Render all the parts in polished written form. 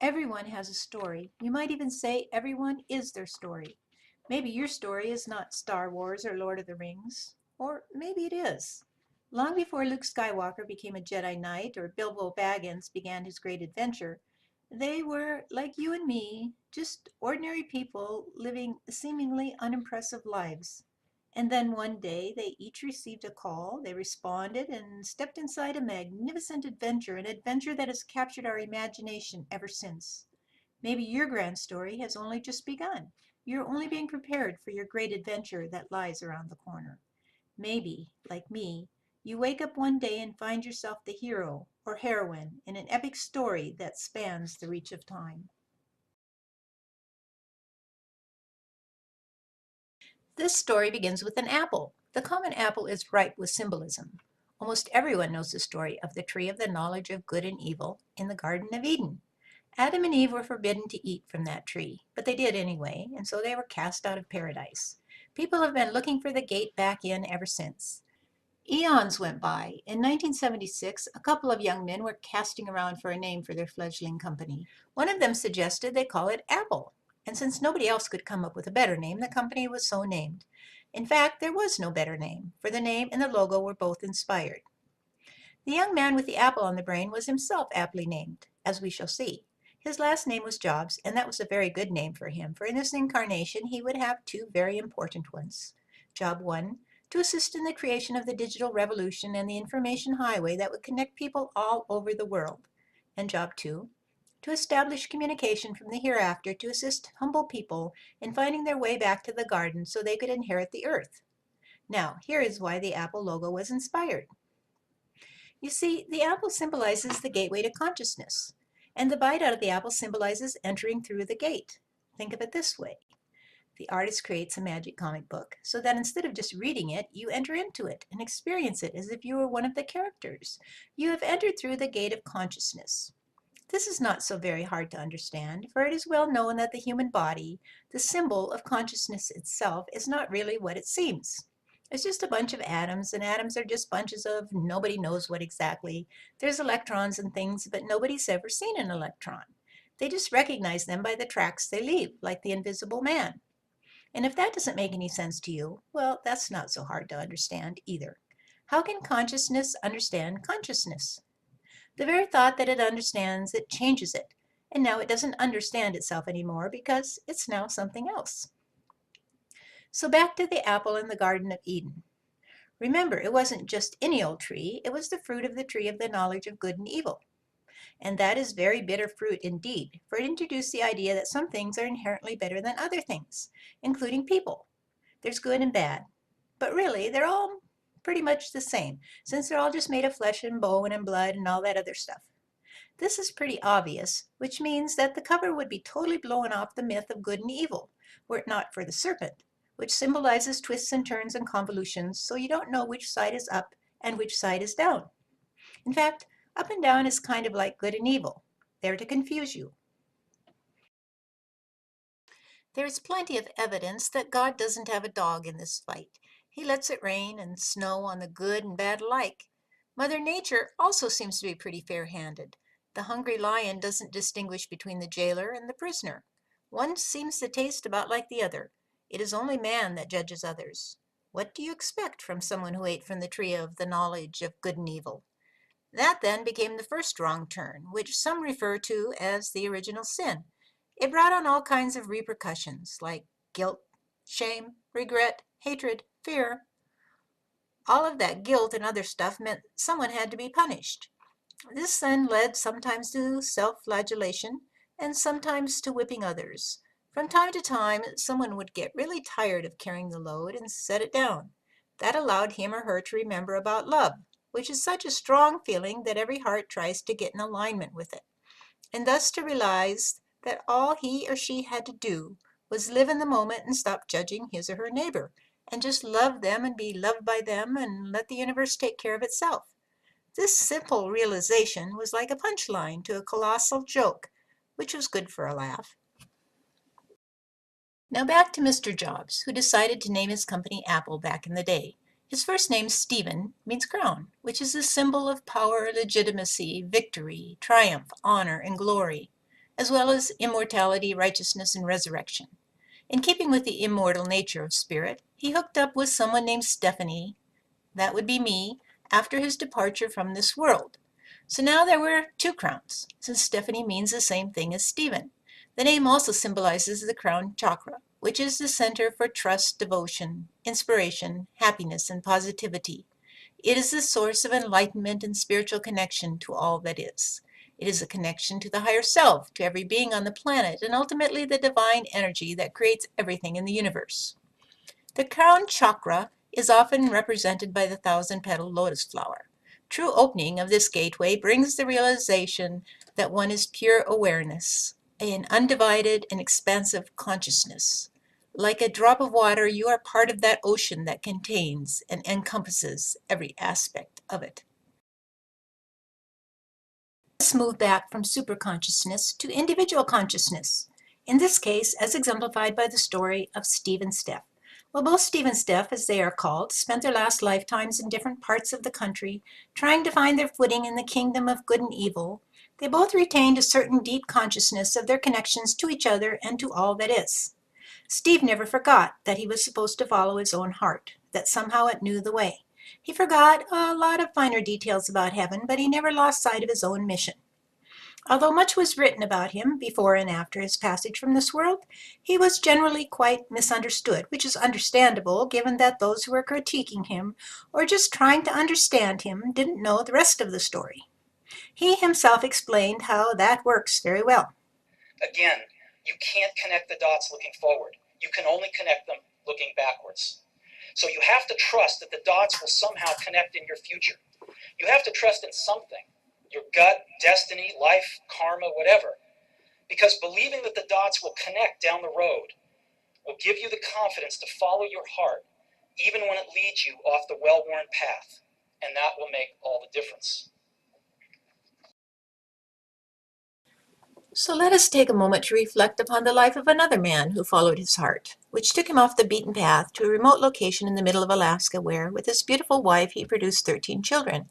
Everyone has a story. You might even say everyone is their story. Maybe your story is not Star Wars or Lord of the Rings, or maybe it is. Long before Luke Skywalker became a Jedi Knight or Bilbo Baggins began his great adventure, they were, like you and me, just ordinary people living seemingly unimpressive lives. And then one day they each received a call, they responded, and stepped inside a magnificent adventure, an adventure that has captured our imagination ever since. Maybe your grand story has only just begun. You're only being prepared for your great adventure that lies around the corner. Maybe, like me, you wake up one day and find yourself the hero or heroine in an epic story that spans the reach of time. This story begins with an apple. The common apple is ripe with symbolism. Almost everyone knows the story of the tree of the knowledge of good and evil in the Garden of Eden. Adam and Eve were forbidden to eat from that tree, but they did anyway, and so they were cast out of paradise. People have been looking for the gate back in ever since. Eons went by. In 1976, a couple of young men were casting around for a name for their fledgling company. One of them suggested they call it Apple, and since nobody else could come up with a better name, the company was so named. In fact, there was no better name, for the name and the logo were both inspired. The young man with the apple on the brain was himself aptly named, as we shall see. His last name was Jobs, and that was a very good name for him, for in this incarnation he would have two very important ones. Job 1, to assist in the creation of the digital revolution and the information highway that would connect people all over the world. And Job 2, to establish communication from the hereafter to assist humble people in finding their way back to the garden so they could inherit the earth. Now, here is why the Apple logo was inspired. You see, the apple symbolizes the gateway to consciousness, and the bite out of the apple symbolizes entering through the gate. Think of it this way. The artist creates a magic comic book so that instead of just reading it, you enter into it and experience it as if you were one of the characters. You have entered through the gate of consciousness. This is not so very hard to understand, for it is well known that the human body, the symbol of consciousness itself, is not really what it seems. It's just a bunch of atoms, and atoms are just bunches of nobody knows what exactly. There's electrons and things, but nobody's ever seen an electron. They just recognize them by the tracks they leave, like the invisible man. And if that doesn't make any sense to you, well, that's not so hard to understand either. How can consciousness understand consciousness? The very thought that it understands it changes it, and now it doesn't understand itself anymore because it's now something else. So back to the apple in the Garden of Eden. Remember, it wasn't just any old tree, it was the fruit of the tree of the knowledge of good and evil. And that is very bitter fruit indeed, for it introduced the idea that some things are inherently better than other things, including people. There's good and bad, but really they're all pretty much the same, since they're all just made of flesh and bone and blood and all that other stuff. This is pretty obvious, which means that the cover would be totally blown off the myth of good and evil, were it not for the serpent, which symbolizes twists and turns and convolutions, so you don't know which side is up and which side is down. In fact, up and down is kind of like good and evil, there to confuse you. There is plenty of evidence that God doesn't have a dog in this fight. He lets it rain and snow on the good and bad alike. Mother Nature also seems to be pretty fair-handed. The hungry lion doesn't distinguish between the jailer and the prisoner. One seems to taste about like the other. It is only man that judges others. What do you expect from someone who ate from the tree of the knowledge of good and evil? That then became the first wrong turn, which some refer to as the original sin. It brought on all kinds of repercussions like guilt, shame, regret, hatred, fear. All of that guilt and other stuff meant someone had to be punished. This then led sometimes to self-flagellation and sometimes to whipping others. From time to time, someone would get really tired of carrying the load and set it down. That allowed him or her to remember about love, which is such a strong feeling that every heart tries to get in alignment with it, and thus to realize that all he or she had to do was live in the moment and stop judging his or her neighbor, and just love them and be loved by them and let the universe take care of itself. This simple realization was like a punchline to a colossal joke, which was good for a laugh. Now back to Mr. Jobs, who decided to name his company Apple back in the day. His first name, Stephen, means crown, which is a symbol of power, legitimacy, victory, triumph, honor, and glory. as well as immortality, righteousness, and resurrection. In keeping with the immortal nature of spirit, he hooked up with someone named Stephanie, that would be me, after his departure from this world. So now there were two crowns, since Stephanie means the same thing as Stephen. The name also symbolizes the crown chakra, which is the center for trust, devotion, inspiration, happiness, and positivity. It is the source of enlightenment and spiritual connection to all that is. It is a connection to the higher self, to every being on the planet, and ultimately the divine energy that creates everything in the universe. The crown chakra is often represented by the thousand-petaled lotus flower. True opening of this gateway brings the realization that one is pure awareness, an undivided and expansive consciousness. Like a drop of water, you are part of that ocean that contains and encompasses every aspect of it. Let's move back from superconsciousness to individual consciousness, in this case as exemplified by the story of Steve and Steph. Well, both Steve and Steph, as they are called, spent their last lifetimes in different parts of the country, trying to find their footing in the kingdom of good and evil. They both retained a certain deep consciousness of their connections to each other and to all that is. Steve never forgot that he was supposed to follow his own heart, that somehow it knew the way. He forgot a lot of finer details about heaven, but he never lost sight of his own mission. Although much was written about him before and after his passage from this world, he was generally quite misunderstood, which is understandable given that those who were critiquing him or just trying to understand him didn't know the rest of the story. He himself explained how that works very well. Again, you can't connect the dots looking forward. You can only connect them looking backwards. So you have to trust that the dots will somehow connect in your future. You have to trust in something, your gut, destiny, life, karma, whatever. Because believing that the dots will connect down the road will give you the confidence to follow your heart, even when it leads you off the well-worn path. And that will make all the difference. So let us take a moment to reflect upon the life of another man who followed his heart, which took him off the beaten path to a remote location in the middle of Alaska where, with his beautiful wife, he produced 13 children.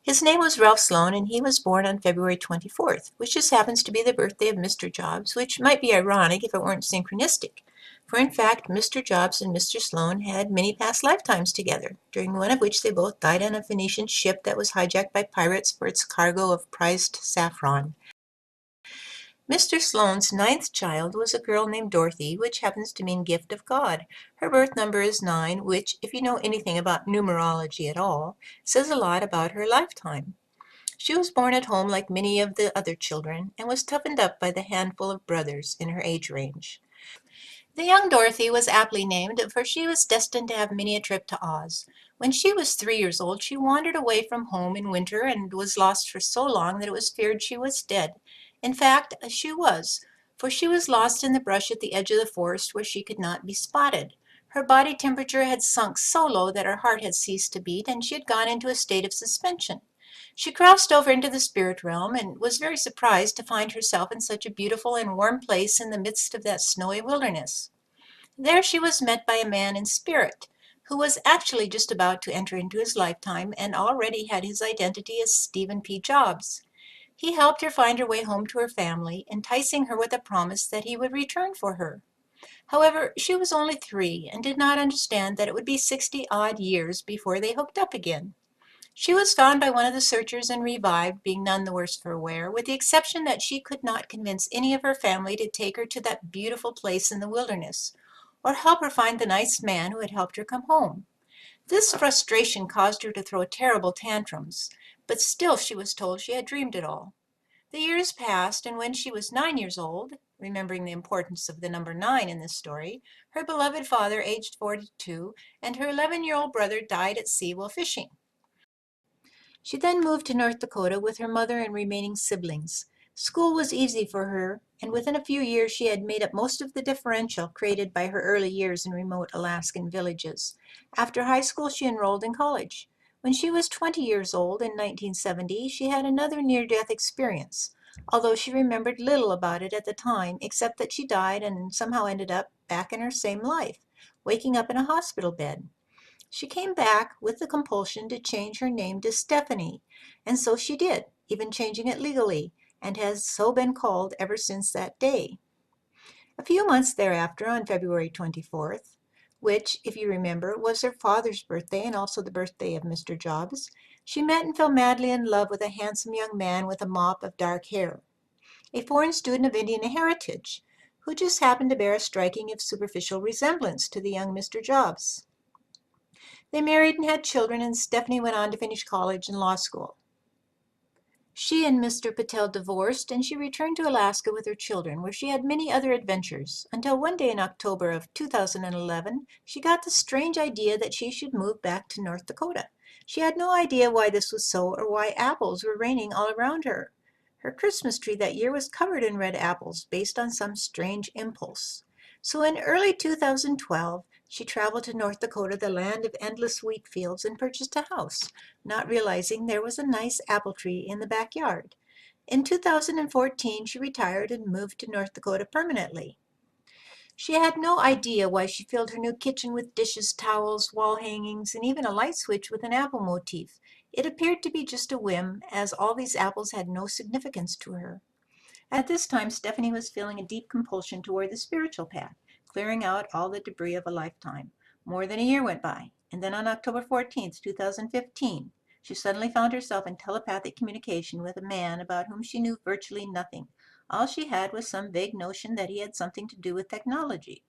His name was Ralph Sloan, and he was born on February 24th, which just happens to be the birthday of Mr. Jobs, which might be ironic if it weren't synchronistic. For in fact, Mr. Jobs and Mr. Sloan had many past lifetimes together, during one of which they both died on a Phoenician ship that was hijacked by pirates for its cargo of prized saffron. Mr. Sloane's ninth child was a girl named Dorothy, which happens to mean gift of God. Her birth number is 9, which, if you know anything about numerology at all, says a lot about her lifetime. She was born at home like many of the other children, and was toughened up by the handful of brothers in her age range. The young Dorothy was aptly named, for she was destined to have many a trip to Oz. When she was 3 years old, she wandered away from home in winter and was lost for so long that it was feared she was dead. In fact, she was, for she was lost in the brush at the edge of the forest where she could not be spotted. Her body temperature had sunk so low that her heart had ceased to beat, and she had gone into a state of suspension. She crossed over into the spirit realm and was very surprised to find herself in such a beautiful and warm place in the midst of that snowy wilderness. There she was met by a man in spirit, who was actually just about to enter into his lifetime and already had his identity as Stephen P. Jobs. He helped her find her way home to her family, enticing her with a promise that he would return for her. However, she was only 3 and did not understand that it would be 60-odd years before they hooked up again. She was found by one of the searchers and revived, being none the worse for wear, with the exception that she could not convince any of her family to take her to that beautiful place in the wilderness, or help her find the nice man who had helped her come home. This frustration caused her to throw terrible tantrums, but still she was told she had dreamed it all. The years passed, and when she was 9 years old, remembering the importance of the number 9 in this story, her beloved father, aged 42, and her 11-year-old brother died at sea while fishing. She then moved to North Dakota with her mother and remaining siblings. School was easy for her, and within a few years she had made up most of the differential created by her early years in remote Alaskan villages. After high school, she enrolled in college. When she was 20 years old in 1970, she had another near-death experience, although she remembered little about it at the time, except that she died and somehow ended up back in her same life, waking up in a hospital bed. She came back with the compulsion to change her name to Stephanie, and so she did, even changing it legally, and has so been called ever since that day. A few months thereafter, on February 24th, which, if you remember, was her father's birthday and also the birthday of Mr. Jobs, she met and fell madly in love with a handsome young man with a mop of dark hair, a foreign student of Indian heritage, who just happened to bear a striking if superficial resemblance to the young Mr. Jobs. They married and had children, and Stephanie went on to finish college and law school. She and Mr. Patel divorced, and she returned to Alaska with her children, where she had many other adventures, until one day in October of 2011, she got the strange idea that she should move back to North Dakota. She had no idea why this was so or why apples were raining all around her. Her Christmas tree that year was covered in red apples based on some strange impulse. So in early 2012, she traveled to North Dakota, the land of endless wheat fields, and purchased a house, not realizing there was a nice apple tree in the backyard. In 2014, she retired and moved to North Dakota permanently. She had no idea why she filled her new kitchen with dishes, towels, wall hangings, and even a light switch with an apple motif. It appeared to be just a whim, as all these apples had no significance to her. At this time, Stephanie was feeling a deep compulsion toward the spiritual path, clearing out all the debris of a lifetime. More than a year went by, and then on October 14th, 2015, she suddenly found herself in telepathic communication with a man about whom she knew virtually nothing. All she had was some vague notion that he had something to do with technology.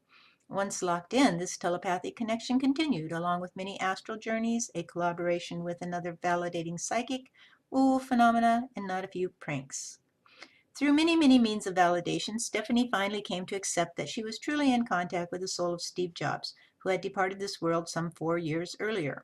Once locked in, this telepathic connection continued, along with many astral journeys, a collaboration with another validating psychic, woo phenomena, and not a few pranks. Through many, many means of validation, Stephanie finally came to accept that she was truly in contact with the soul of Steve Jobs, who had departed this world some 4 years earlier.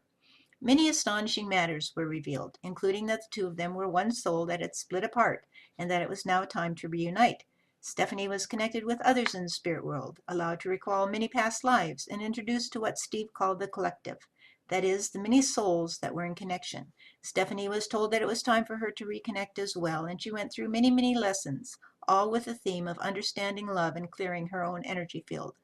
Many astonishing matters were revealed, including that the two of them were one soul that had split apart, and that it was now time to reunite. Stephanie was connected with others in the spirit world, allowed to recall many past lives, and introduced to what Steve called the collective, that is, the many souls that were in connection. Stephanie was told that it was time for her to reconnect as well, and she went through many, many lessons, all with the theme of understanding love and clearing her own energy field.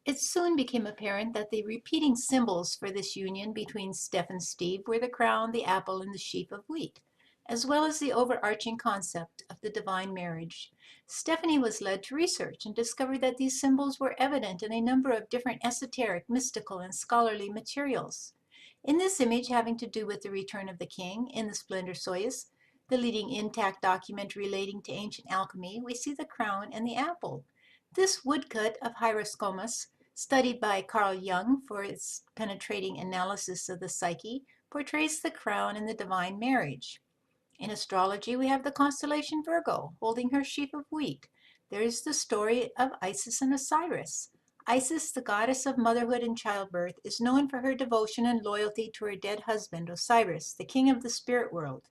It soon became apparent that the repeating symbols for this union between Steph and Steve were the crown, the apple, and the sheaf of wheat, as well as the overarching concept of the divine marriage. Stephanie was led to research and discovered that these symbols were evident in a number of different esoteric, mystical, and scholarly materials. In this image, having to do with the return of the king in the Splendor Soyuz, the leading intact document relating to ancient alchemy, we see the crown and the apple. This woodcut of Hieroscomus, studied by Carl Jung for its penetrating analysis of the psyche, portrays the crown and the divine marriage. In astrology, we have the constellation Virgo holding her sheaf of wheat. There is the story of Isis and Osiris. Isis, the goddess of motherhood and childbirth, is known for her devotion and loyalty to her dead husband, Osiris, the king of the spirit world.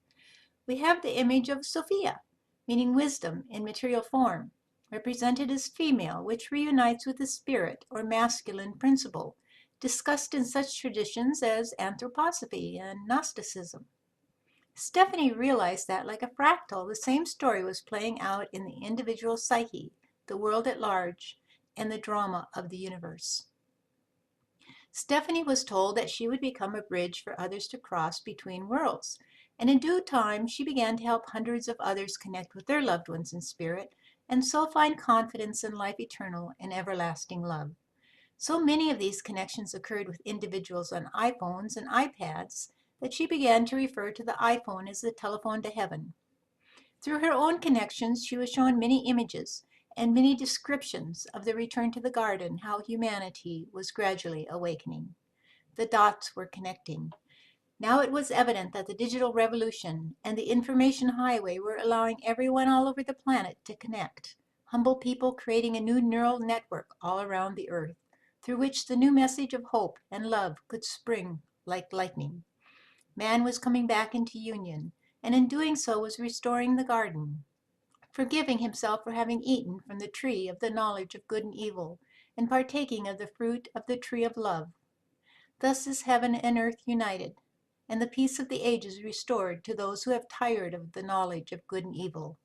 We have the image of Sophia, meaning wisdom in material form, represented as female, which reunites with the spirit or masculine principle, discussed in such traditions as anthroposophy and Gnosticism. Stephanie realized that, like a fractal, the same story was playing out in the individual psyche, the world at large, and the drama of the universe. Stephanie was told that she would become a bridge for others to cross between worlds, and in due time she began to help hundreds of others connect with their loved ones in spirit, and so find confidence in life eternal and everlasting love. So many of these connections occurred with individuals on iPhones and iPads that she began to refer to the iPhone as the telephone to heaven. Through her own connections, she was shown many images and many descriptions of the return to the garden, how humanity was gradually awakening. The dots were connecting. Now it was evident that the digital revolution and the information highway were allowing everyone all over the planet to connect. Humble people creating a new neural network all around the earth, through which the new message of hope and love could spring like lightning. Man was coming back into union, and in doing so was restoring the garden, forgiving himself for having eaten from the tree of the knowledge of good and evil, and partaking of the fruit of the tree of love. Thus is heaven and earth united, and the peace of the ages restored to those who have tired of the knowledge of good and evil.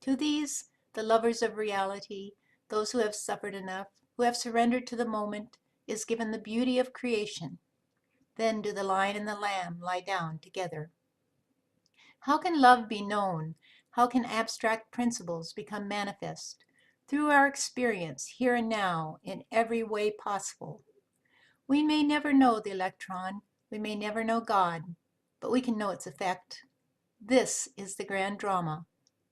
To these, the lovers of reality, those who have suffered enough, who have surrendered to the moment, is given the beauty of creation. Then do the lion and the lamb lie down together. How can love be known? How can abstract principles become manifest? Through our experience here and now in every way possible. We may never know the electron, we may never know God, but we can know its effect. This is the grand drama,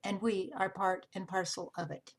and we are part and parcel of it.